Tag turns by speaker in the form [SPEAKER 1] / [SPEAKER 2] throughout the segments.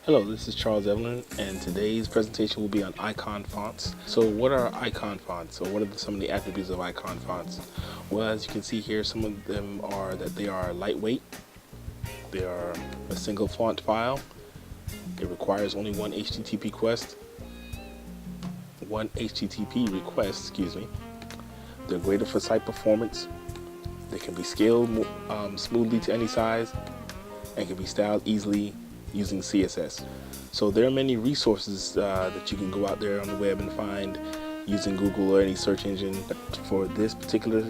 [SPEAKER 1] Hello, this is Charles Evelyn, and today's presentation will be on icon fonts. So what are icon fonts, or what are some of the attributes of icon fonts? Well, as you can see here, some of them are that they are lightweight, they are a single font file, it requires only one HTTP request, They're greater for site performance, they can be scaled smoothly to any size, and can be styled easily using CSS. So there are many resources that you can go out there on the web and find using Google or any search engine. For this particular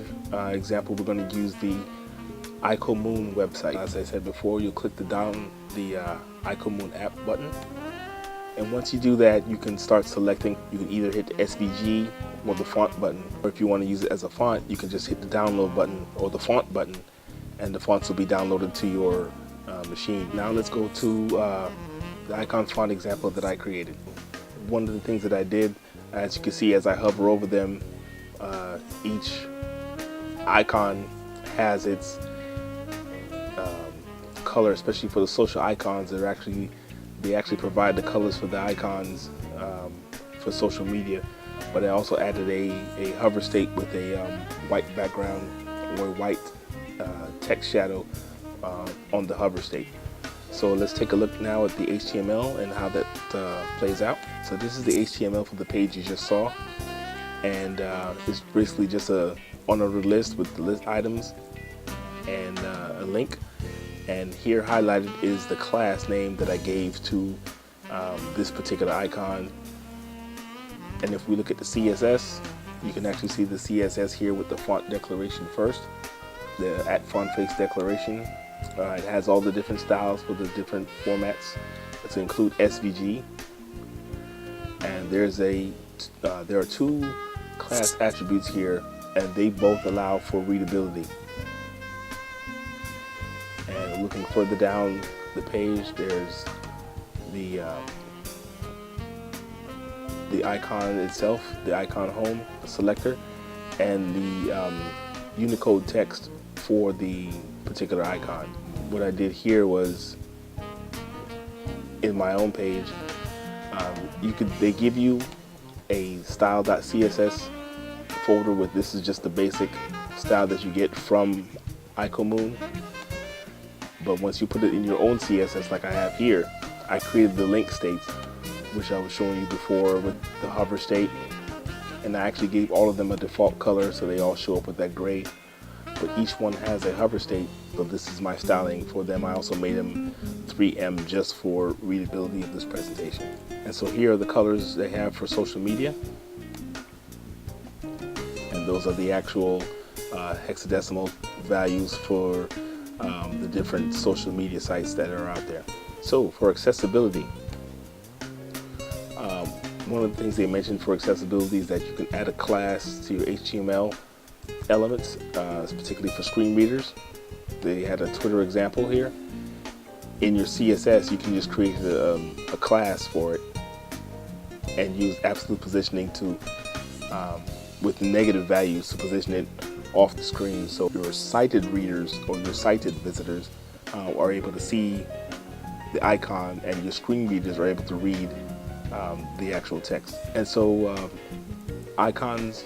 [SPEAKER 1] example, we're going to use the Icomoon website. As I said before, you'll click the Icomoon app button, and once you do that, you can start selecting. You can either hit the SVG or the font button, or if you want to use it as a font, you can just hit the download button or the font button, and the fonts will be downloaded to your machine. Now let's go to the icon font example that I created. One of the things that I did, as you can see as I hover over them, each icon has its color, especially for the social icons. They actually provide the colors for the icons for social media, but I also added a hover state with a white background or white text shadow on the hover state. So let's take a look now at the HTML and how that plays out. So this is the HTML for the page you just saw, and it's basically just a unordered list with the list items and a link. And here highlighted is the class name that I gave to this particular icon. And if we look at the CSS, you can actually see the CSS here with the font declaration first, the @fontface declaration. It has all the different styles for the different formats, to include SVG. And there are two class attributes here, and they both allow for readability. And looking further down the page, there's the icon itself, the icon home selector, and the Unicode text for the particular icon. What I did here was, in my own page, they give you a style.css folder with, this is just the basic style that you get from Icomoon. But once you put it in your own CSS like I have here, I created the link states, which I was showing you before with the hover state, and I actually gave all of them a default color so they all show up with that gray, but each one has a hover state. So this is my styling for them. I also made them 3M just for readability of this presentation. And so here are the colors they have for social media, and those are the actual hexadecimal values for the different social media sites that are out there. So for accessibility, one of the things they mentioned for accessibility is that you can add a class to your HTML elements, particularly for screen readers. They had a Twitter example here. In your CSS, you can just create a class for it and use absolute positioning to, with negative values, to position it off the screen, so your sighted readers or your sighted visitors are able to see the icon, and your screen readers are able to read the actual text. And so icons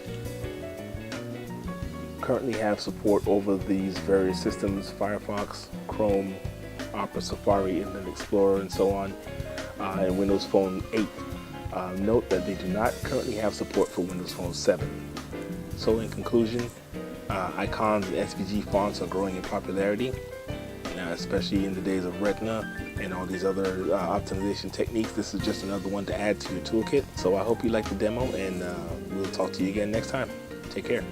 [SPEAKER 1] currently have support over these various systems: Firefox, Chrome, Opera, Safari, Internet Explorer, and so on, and Windows Phone 8. Note that they do not currently have support for Windows Phone 7. So in conclusion, icons and SVG fonts are growing in popularity, especially in the days of Retina and all these other optimization techniques. This is just another one to add to your toolkit. So I hope you like the demo, and we'll talk to you again next time. Take care.